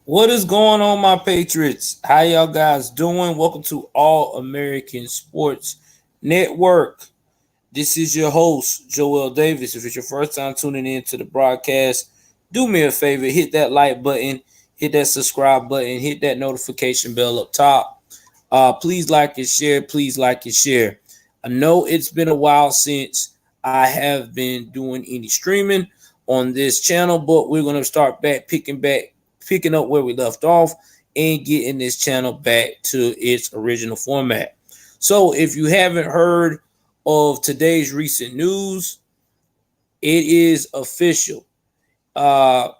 What is going on, my Patriots? How y'all guys doing? Welcome to All American Sports Network. This is your host, Joel Davis. If it's your first time tuning in to the broadcast, do me a favor, hit that like button, hit that subscribe button, hit that notification bell up top. Please like and share. Please like and share. I know it's been a while since I have been doing any streaming on this channel, but we're gonna start picking up where we left off and getting this channel back to its original format. So, if you haven't heard of today's recent news, it is official. Uh,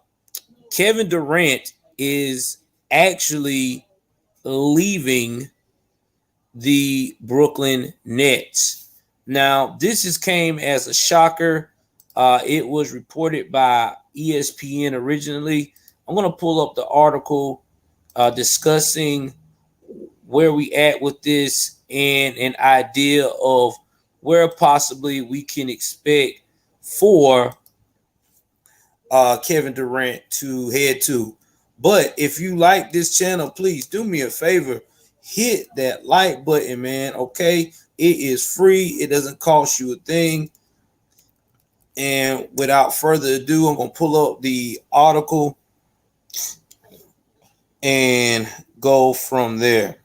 Kevin Durant is actually leaving the Brooklyn Nets. Now, came as a shocker. It was reported by ESPN originally. I'm going to pull up the article discussing where we at with this and an idea of where possibly we can expect for Kevin Durant to head to. But if you like this channel, please do me a favor, hit that like button, man. Okay, it is free, it doesn't cost you a thing. And without further ado, I'm gonna pull up the article and go from there.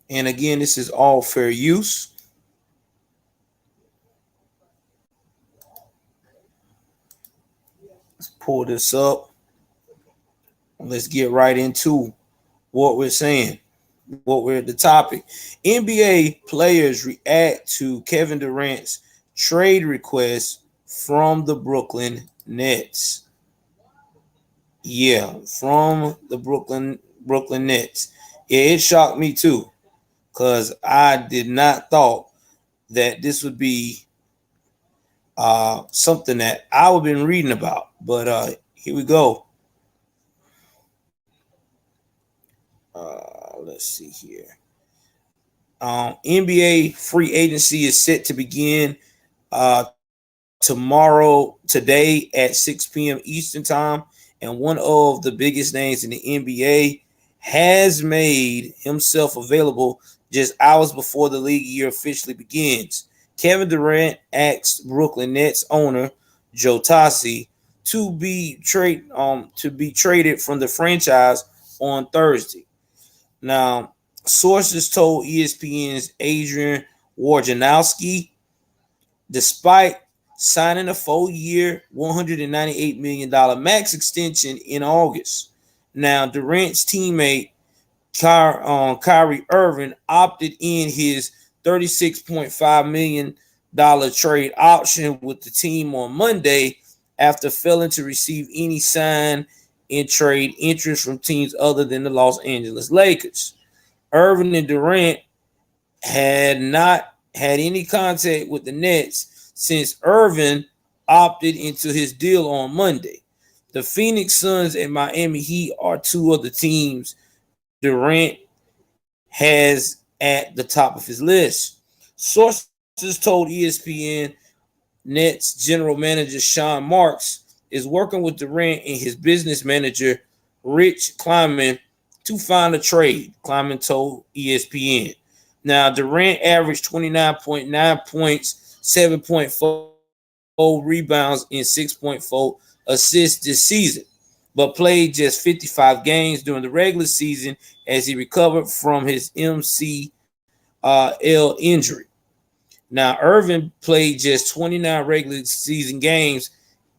And again, this is all fair use. Let's pull this up. Let's get right into what we're saying, what we're the topic. NBA players react to Kevin Durant's trade request from the Brooklyn Nets. Yeah, from the Brooklyn Nets. Yeah, it shocked me too, because I did not thought that this would be something that I would have been reading about. But here we go. Let's see here. NBA free agency is set to begin today at 6 p.m. Eastern Time. And one of the biggest names in the NBA has made himself available just hours before the league year officially begins. Kevin Durant asked Brooklyn Nets owner Joe Tassi to be traded from the franchise on Thursday. Now, sources told ESPN's Adrian Wojnarowski, despite signing a 4-year, $198 million max extension in August. Now, Durant's teammate Kyrie Irving opted in his $36.5 million trade option with the team on Monday after failing to receive any sign in trade interest from teams other than the Los Angeles Lakers. Irving and Durant had not had any contact with the Nets since Irving opted into his deal on Monday. The Phoenix Suns and Miami Heat are two of the teams Durant has at the top of his list. Sources told ESPN Nets general manager Sean Marks is working with Durant and his business manager Rich Kleiman to find a trade, Kleiman told ESPN. Now, Durant averaged 29.9 points, 7.4 rebounds, and 6.4 assists this season, but played just 55 games during the regular season as he recovered from his MCL injury. Now, Irving played just 29 regular season games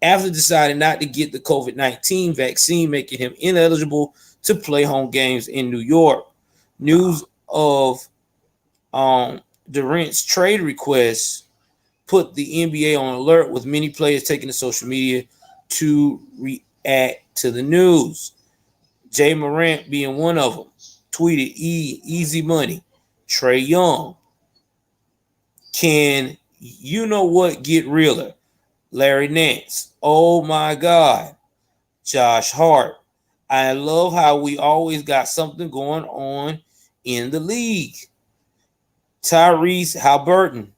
after deciding not to get the COVID-19 vaccine, making him ineligible to play home games in New York. News of Durant's trade request put the NBA on alert, with many players taking to social media to react to the news. Jay Morant being one of them, tweeted easy money. Trey Young Can you know what get realer? Larry Nance. Oh my God. Josh Hart. I love how we always got something going on in the league. Tyrese Halliburton.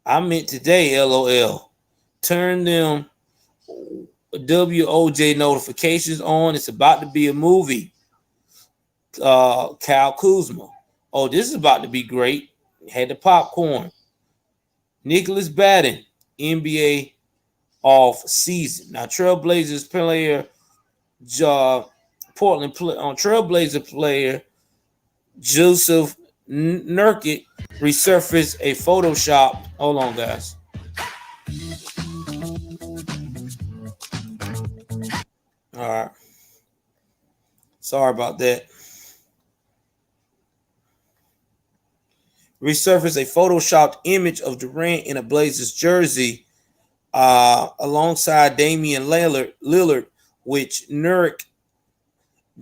I meant today, LOL. Turn them WOJ notifications on. It's about to be a movie. Kyle Kuzma. Oh, this is about to be great. Had the popcorn. Nicholas Batten, NBA off season. Now, Trailblazers player, Trailblazer player Joseph Nurkic resurfaced a Photoshop. Hold on, guys. All right. Sorry about that. Resurfaced a photoshopped image of Durant in a Blazers jersey alongside Damian Lillard, which Nurkic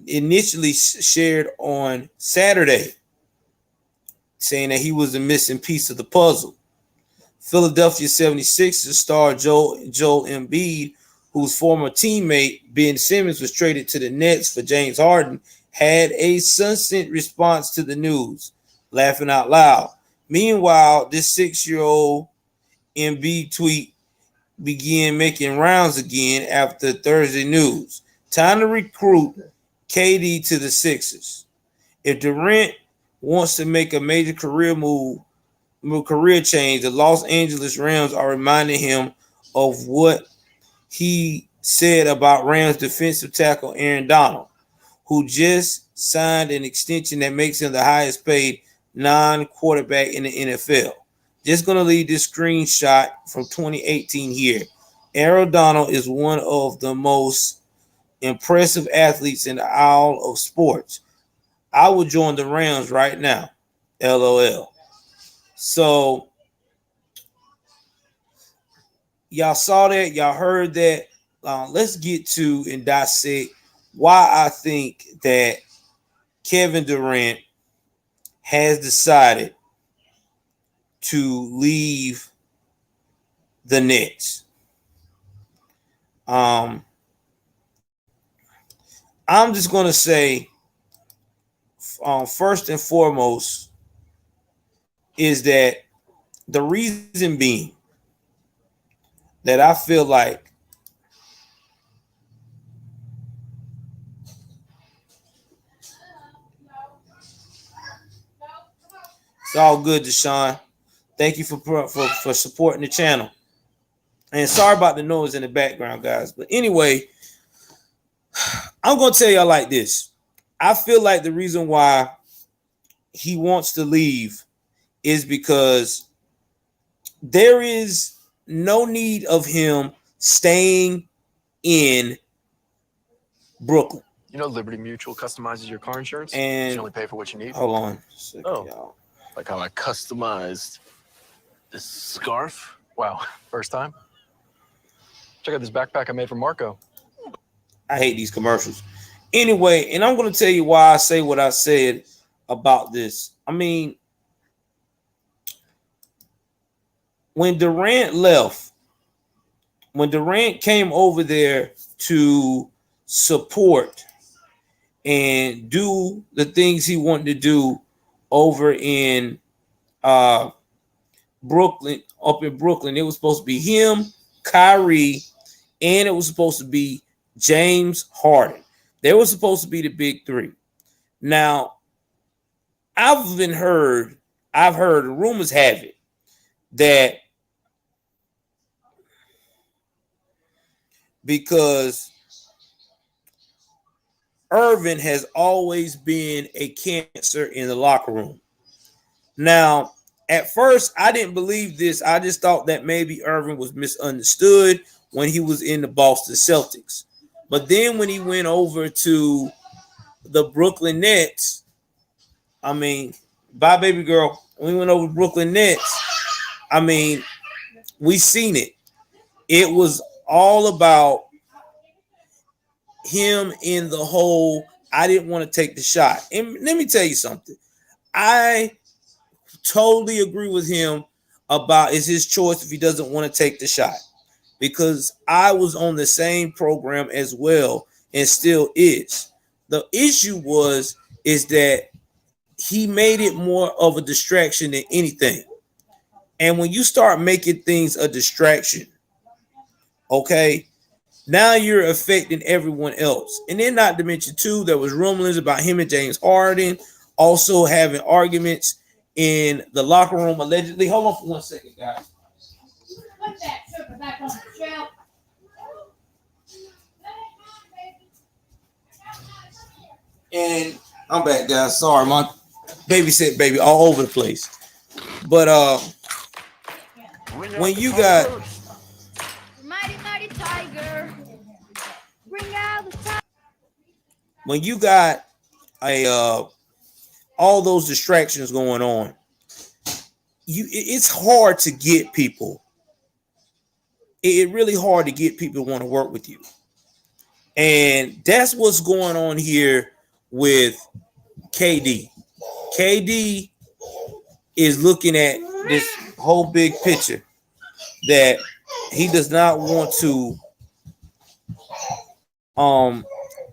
initially shared on Saturday, saying that he was the missing piece of the puzzle. Philadelphia 76ers star Joel Embiid, whose former teammate Ben Simmons was traded to the Nets for James Harden, had a succinct response to the news, laughing out loud. Meanwhile, this 6-year-old Embiid tweet began making rounds again after Thursday news. Time to recruit KD to the Sixers. If Durant wants to make a major career change, the Los Angeles Rams are reminding him of what he said about Rams defensive tackle Aaron Donald, who just signed an extension that makes him the highest paid non-quarterback in the NFL. Just going to leave this screenshot from 2018 here. Aaron Donald is one of the most impressive athletes in all of sports. I would join the Rams right now. LOL. So y'all saw that, y'all heard that. Let's get to and dissect why I think that Kevin Durant has decided to leave the Nets. I'm just going to say, first and foremost, is that the reason being that I feel like it's all good, Deshaun. Thank you for supporting the channel. And sorry about the noise in the background, guys. But anyway, I'm going to tell y'all like this. I feel like the reason why he wants to leave is because there is no need of him staying in Brooklyn. You know, Liberty Mutual customizes your car insurance. And you only pay for what you need. Hold on. Y'all. Like how I customized this scarf. Wow, first time. Check out this backpack I made for Marco. I hate these commercials. Anyway, and I'm going to tell you why I say what I said about this. I mean, when Durant left, when Durant came over there to support and do the things he wanted to do over in Brooklyn, up in Brooklyn, it was supposed to be him, Kyrie, and it was supposed to be James Harden. They were supposed to be the big three. Now, I've heard, rumors have it that because Irvin has always been a cancer in the locker room. Now, at first, I didn't believe this. I just thought that maybe Irvin was misunderstood when he was in the Boston Celtics. But then when he went over to the Brooklyn Nets, I mean, bye, baby girl. When we went over to Brooklyn Nets, I mean, we seen it. It was all about him in the whole, I didn't want to take the shot. And let me tell you something. I totally agree with him about it's his choice if he doesn't want to take the shot. Because I was on the same program as well and still is. The issue is that he made it more of a distraction than anything. And when you start making things a distraction, okay, now you're affecting everyone else. And then not to mention too, there was rumblings about him and James Harden also having arguments in the locker room allegedly. Hold on for 1 second, guys. Put that sugar back on the shelf. And I'm back, guys. Sorry, my babysit baby all over the place. But when you got mighty mighty tiger, bring out the tiger. When you got a all those distractions going on, it's hard to get people. It's really hard to get people to want to work with you. And that's what's going on here with KD. KD is looking at this whole big picture that he does not want to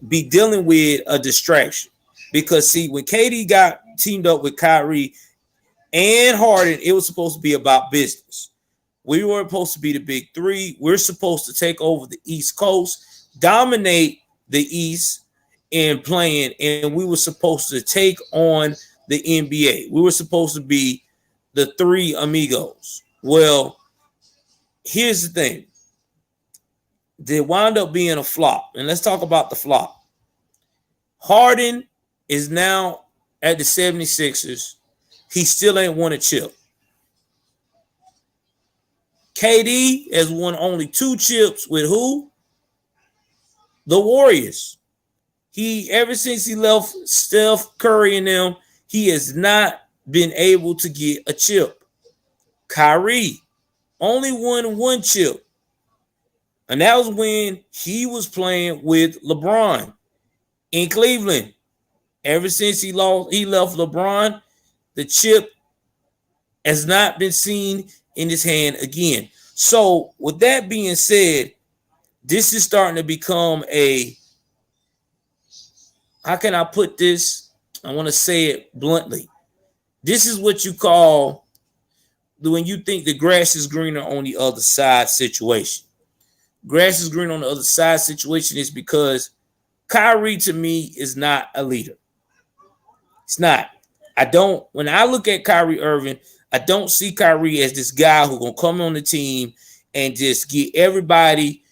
be dealing with a distraction. Because see, when KD got teamed up with Kyrie and Harden, it was supposed to be about business. We were supposed to be the big three. We're supposed to take over the East Coast, dominate the East in playing, and we were supposed to take on the NBA. We were supposed to be the three amigos. Well, here's the thing. They wound up being a flop. And let's talk about the flop. Harden is now at the 76ers. He still ain't won a chip. KD has won only 2 chips with who? The Warriors. Ever since he left Steph Curry and them, he has not been able to get a chip. Kyrie only won 1 chip. And that was when he was playing with LeBron in Cleveland. Ever since he left LeBron, the chip has not been seen in his hand again. So with that being said, this is starting to become how can I put this? I want to say it bluntly. This is what you call when you think the grass is greener on the other side situation. Grass is green on the other side situation is because Kyrie to me is not a leader. It's not. When I look at Kyrie Irving, I don't see Kyrie as this guy who's going to come on the team and just get everybody,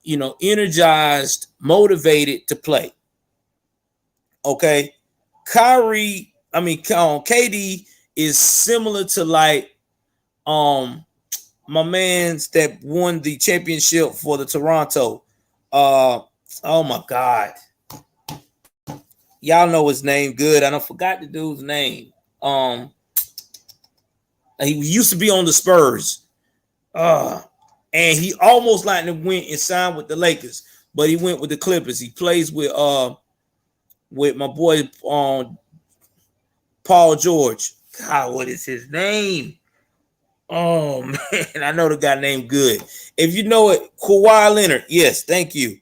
energized, motivated to play. Okay. KD is similar to like my man's that won the championship for the Toronto. Oh my God. Y'all know his name good. I don't forgot the dude's name. He used to be on the Spurs. And he almost like went and signed with the Lakers, but he went with the Clippers. He plays with my boy Paul George. God, what is his name? Oh man, I know the guy named good. If you know it, Kawhi Leonard. Yes, thank you.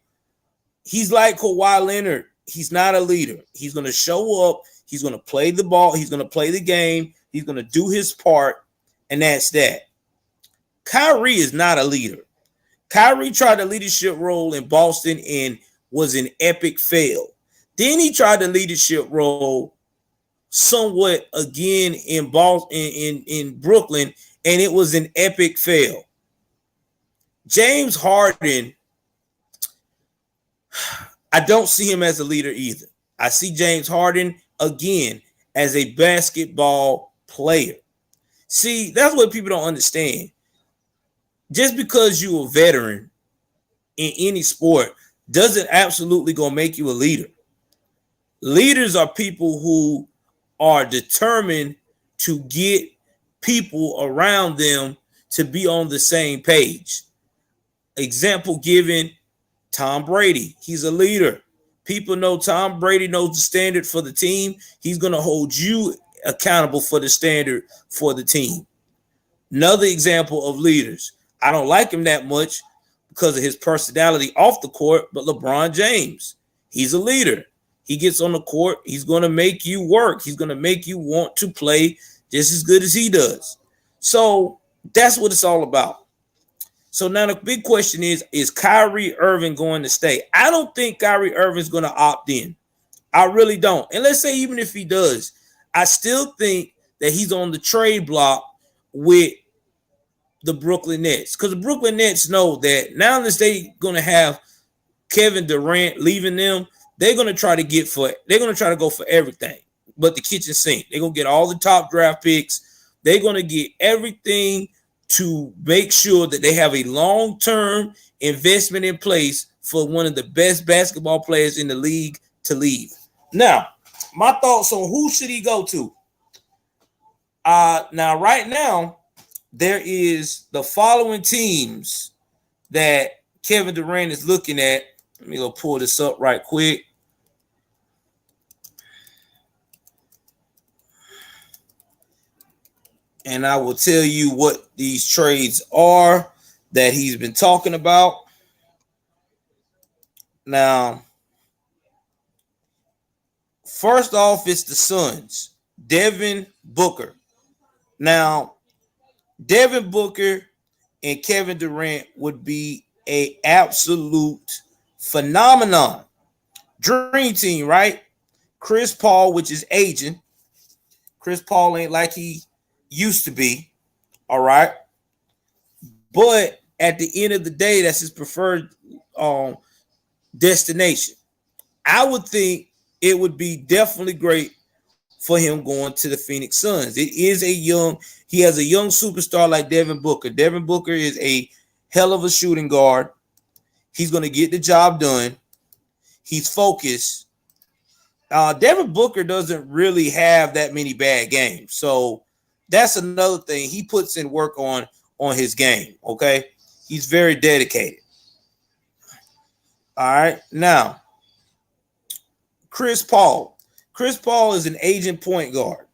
He's like Kawhi Leonard. He's not a leader. He's going to show up. He's going to play the ball. He's going to play the game. He's going to do his part, and that's that. Kyrie is not a leader. Kyrie tried a leadership role in Boston and was an epic fail. Then he tried the leadership role somewhat again in Boston, in Brooklyn, and it was an epic fail. James Harden, I don't see him as a leader either. I see James Harden again as a basketball player. See, that's what people don't understand. Just because you're a veteran in any sport doesn't absolutely gonna make you a leader. Leaders are people who are determined to get people around them to be on the same page. Example given, Tom Brady. He's a leader. People know Tom Brady knows the standard for the team. He's going to hold you accountable for the standard for the team. Another example of leaders. I don't like him that much because of his personality off the court, but LeBron James, he's a leader. He gets on the court, he's going to make you work. He's going to make you want to play just as good as he does. So that's what it's all about. So now the big question is Kyrie Irving going to stay? I don't think Kyrie Irving's going to opt in. I really don't. And let's say even if he does, I still think that he's on the trade block with the Brooklyn Nets, because the Brooklyn Nets know that now that they're going to have Kevin Durant leaving them, they're going to try to go for everything but the kitchen sink. They're going to get all the top draft picks. They're going to get everything to make sure that they have a long-term investment in place for one of the best basketball players in the league to leave. Now, my thoughts on who should he go to. Now, right now, there is the following teams that Kevin Durant is looking at. Let me go pull this up right quick. And I will tell you what these trades are that he's been talking about. Now, first off, it's the Suns. Devin Booker. Now, Devin Booker and Kevin Durant would be an absolute phenomenon. Dream team, right? Chris Paul, which is aging. Chris Paul ain't like he used to be. All right. But at the end of the day, that's his preferred destination. I would think it would be definitely great for him going to the Phoenix Suns. He has a young superstar like Devin Booker. Devin Booker is a hell of a shooting guard. He's going to get the job done. He's focused. Devin Booker doesn't really have that many bad games. So that's another thing. He puts in work on his game, okay? He's very dedicated. All right. Now, Chris Paul. Chris Paul is an aging point guard.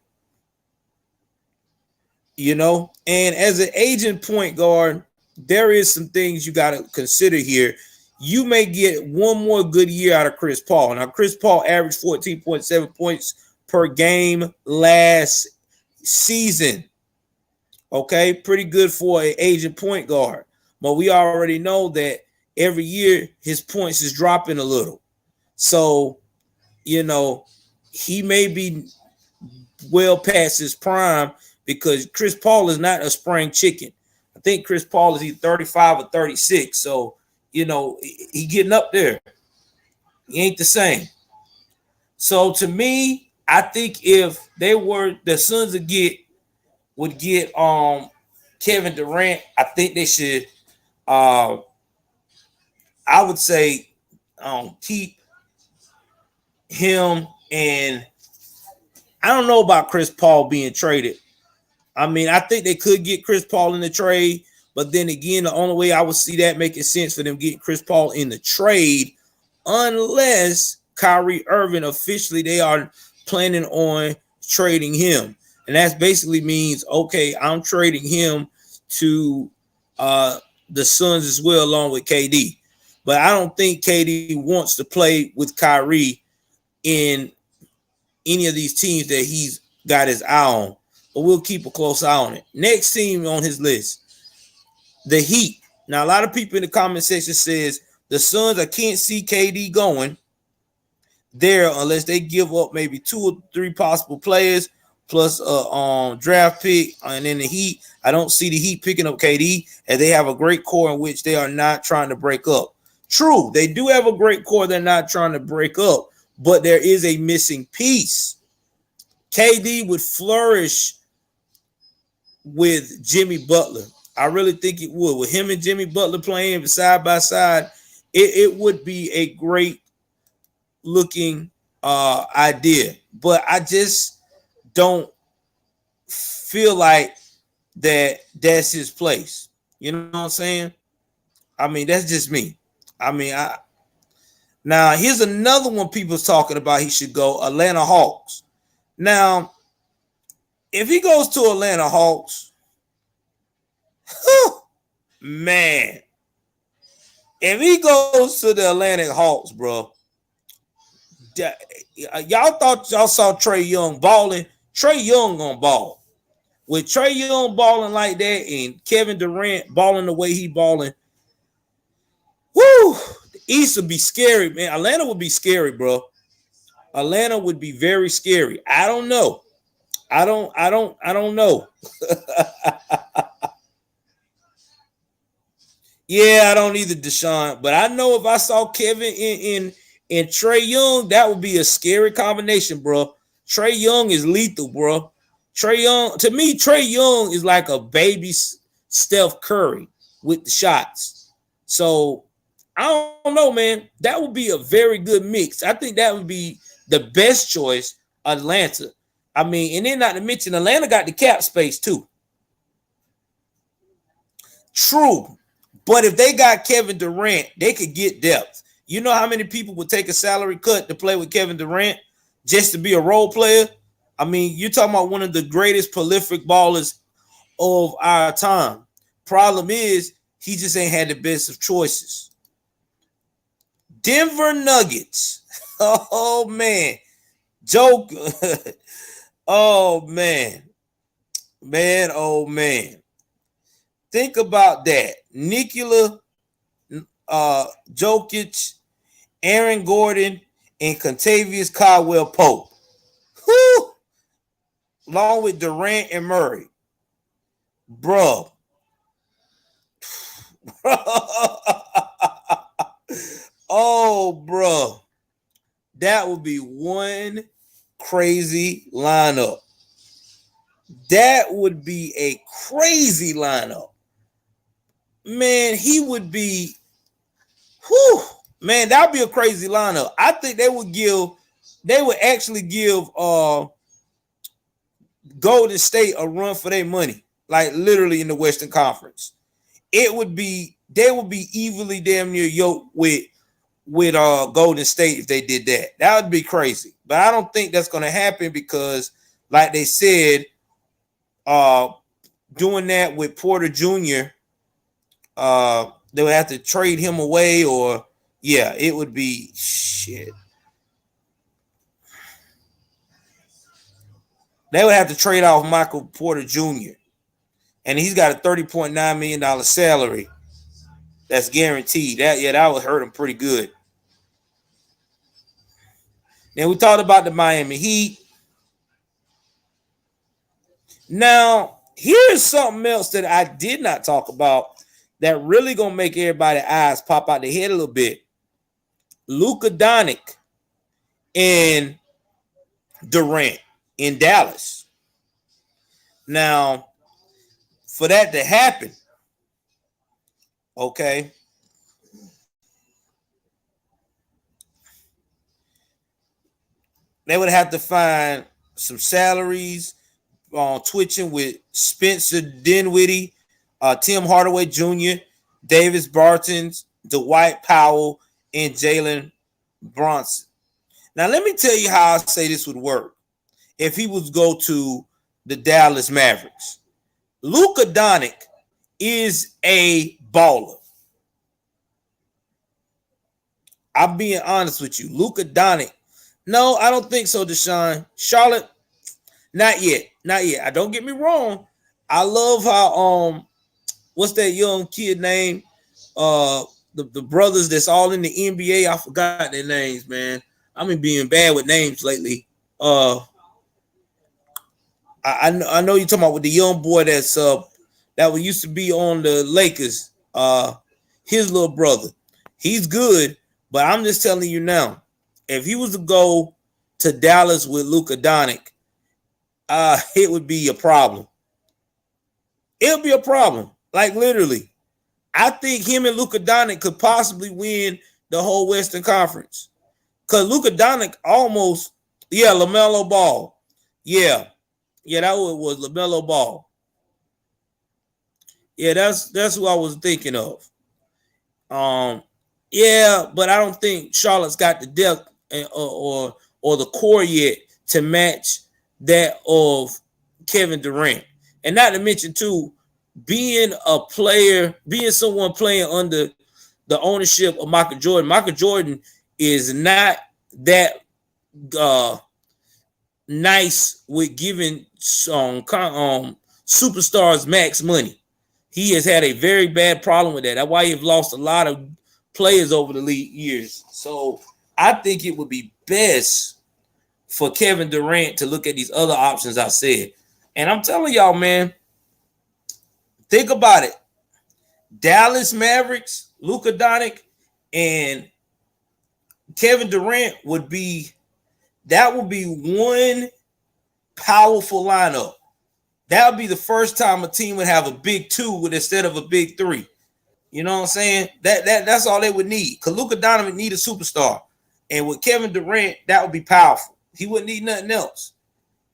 And as an aging point guard, there is some things you got to consider here. You may get one more good year out of Chris Paul. Now, Chris Paul averaged 14.7 points per game last season. Okay, pretty good for an aging point guard. But we already know that every year his points is dropping a little. So, he may be well past his prime because Chris Paul is not a spring chicken. I think Chris Paul is either 35 or 36. So, he getting up there. He ain't the same. So to me, I think if the Suns would get Kevin Durant, I think they should I would say keep him, and I don't know about Chris Paul being traded. I mean, I think they could get Chris Paul in the trade, but then again, the only way I would see that making sense for them getting Chris Paul in the trade, unless Kyrie Irving officially they are planning on trading him. And that basically means, okay, I'm trading him to the Suns as well, along with KD. But I don't think KD wants to play with Kyrie in any of these teams that he's got his eye on. But we'll keep a close eye on it. Next team on his list, the Heat. Now, a lot of people in the comment section says the Suns, I can't see KD going there unless they give up maybe 2 or 3 possible players plus a draft pick. And then the Heat, I don't see the Heat picking up KD, and they have a great core in which they are not trying to break up. True, they do have a great core they're not trying to break up, but there is a missing piece. KD would flourish with Jimmy Butler. I really think it would. With him and Jimmy Butler playing side by side, it would be a great looking idea. But I just don't feel like that's his place. You know what I'm saying? I mean, that's just me. I mean, now here's another one people's talking about he should go, Atlanta Hawks. Now, if he goes to Atlanta Hawks, Whew, man, if he goes to the Atlantic Hawks, bro, y'all thought y'all saw Trae Young balling. Trae Young gonna ball. With Trae Young balling like that and Kevin Durant balling the way he balling, whoo, the East would be scary, man. Atlanta would be scary, bro. Atlanta would be very scary. I don't know. I don't know. Yeah, I don't either, Deshaun. But I know if I saw Kevin in Trae Young, that would be a scary combination, bro. Trae Young is lethal, bro. Trae Young, to me, Trae Young is like a baby Steph Curry with the shots. So I don't know, man. That would be a very good mix. I think that would be the best choice, Atlanta. I mean, and then not to mention, Atlanta got the cap space too. True. But if they got Kevin Durant, they could get depth. You know how many people would take a salary cut to play with Kevin Durant just to be a role player? I mean, you're talking about one of the greatest prolific ballers of our time. Problem is, he just ain't had the best of choices. Denver Nuggets. Oh, man. Joke. Oh, man. Man, oh, man. Think about that. Nikola Jokic, Aaron Gordon, and Contavious Caldwell Pope. Whew! Along with Durant and Murray. Bro. Oh, bro. That would be one crazy lineup. That would be a crazy lineup. Man, he would be, whew, man, that would be a crazy lineup. I think they would actually give Golden State a run for their money, like literally in the Western Conference. They would be evenly damn near yoked with Golden State if they did that. That would be crazy. But I don't think that's going to happen because, like they said, doing that with Porter Jr., they would have to trade him away, or yeah, it would be shit. They would have to trade off Michael Porter Jr., and he's got a $30.9 million salary that's guaranteed. That would hurt him pretty good. Then we talked about the Miami Heat. Now, here's something else that I did not talk about that really gonna make everybody's eyes pop out their head a little bit. Luka Doncic and Durant in Dallas. Now, for that to happen, okay, they would have to find some salaries on twitching with Spencer Dinwiddie, Tim Hardaway Jr., Davis Bertans, Dwight Powell, and Jalen Brunson. Now, let me tell you how I say this would work if he was go to the Dallas Mavericks. Luka Doncic is a baller. I'm being honest with you. Luka Doncic. No, I don't think so, Deshaun. Charlotte, not yet. Not yet. I don't get me wrong. I love how what's that young kid name? The brothers that's all in the NBA. I forgot their names, man. I've been being bad with names lately. I know you're talking about with the young boy that's that used to be on the Lakers. His little brother. He's good, but I'm just telling you now, if he was to go to Dallas with Luka Doncic, it would be a problem. It would be a problem. Like literally. I think him and Luka Doncic could possibly win the whole Western Conference. Because Luka Doncic almost, LaMelo Ball. Yeah, that was LaMelo Ball. Yeah, that's who I was thinking of. But I don't think Charlotte's got the depth or the core yet to match that of Kevin Durant. And not to mention too, being a player, being someone playing under the ownership of Michael Jordan. Michael Jordan is not that uh, nice with giving superstars max money. He has had a very bad problem with that. That's why he's lost a lot of players over the league years. So I think it would be best for Kevin Durant to look at these other options I said. And I'm telling y'all, man, think about it. Dallas Mavericks, Luka Doncic, and Kevin Durant would be one powerful lineup. That would be the first time a team would have a big two instead of a big three. You know what I'm saying? That's all they would need. Because Luka Doncic need a superstar. And with Kevin Durant, that would be powerful. He wouldn't need nothing else.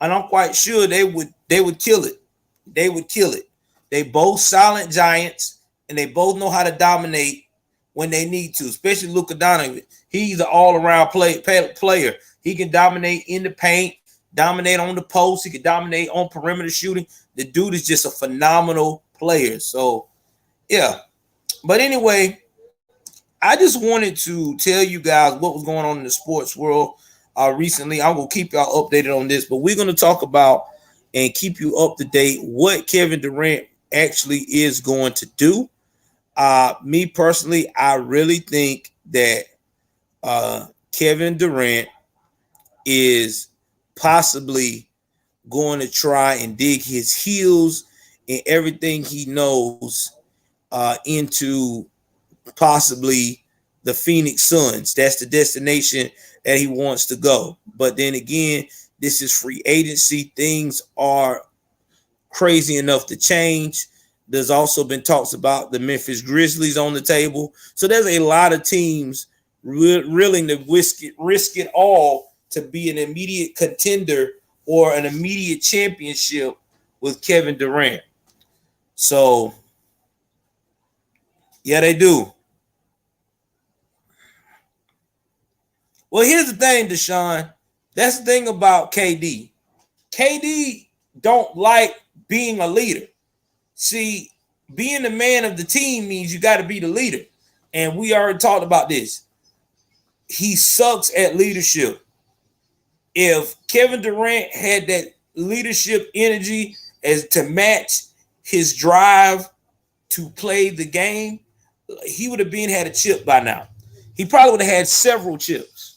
And I'm quite sure they would kill it. They would kill it. They both silent giants, and they both know how to dominate when they need to, especially Luka Doncic. He's an all-around player. He can dominate in the paint, dominate on the post. He can dominate on perimeter shooting. The dude is just a phenomenal player. So, yeah. But anyway, I just wanted to tell you guys what was going on in the sports world recently. I will keep y'all updated on this, but we're going to talk about and keep you up to date what Kevin Durant actually is going to do. Me personally, I really think that Kevin Durant is possibly going to try and dig his heels and everything he knows into possibly the Phoenix Suns. That's the destination that he wants to go. But then again, this is free agency. Things are crazy enough to change. There's also been talks about the Memphis Grizzlies on the table. So there's a lot of teams willing to risk it all to be an immediate contender or an immediate championship with Kevin Durant. So, yeah, they do. Well, here's the thing, Deshaun. That's the thing about KD. KD don't like being a leader. See, being the man of the team means you got to be the leader. And we already talked about this. He sucks at leadership. If Kevin Durant had that leadership energy as to match his drive to play the game, he would have had a chip by now. He probably would have had several chips.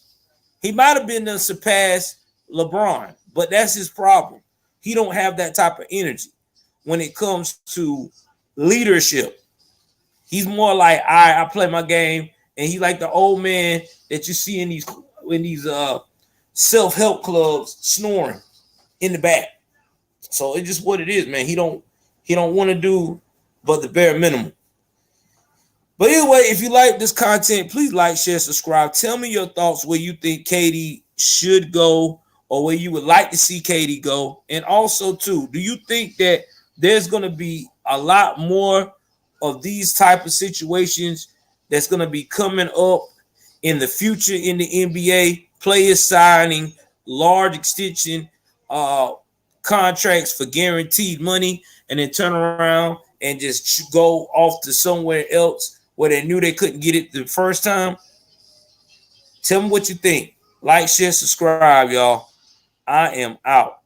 He might have been to surpass LeBron, but that's his problem. He don't have that type of energy when it comes to leadership. He's more like, I play my game, and he's like the old man that you see in these self-help clubs snoring in the back. So it's just what it is, man. He don't want to do but the bare minimum. But anyway, if you like this content, please like, share, subscribe. Tell me your thoughts where you think KD should go or where you would like to see KD go. And also, too, do you think that there's going to be a lot more of these type of situations that's going to be coming up in the future in the NBA? Players signing large extension contracts for guaranteed money and then turn around and just go off to somewhere else where they knew they couldn't get it the first time? Tell me what you think. Like, share, subscribe, y'all. I am out.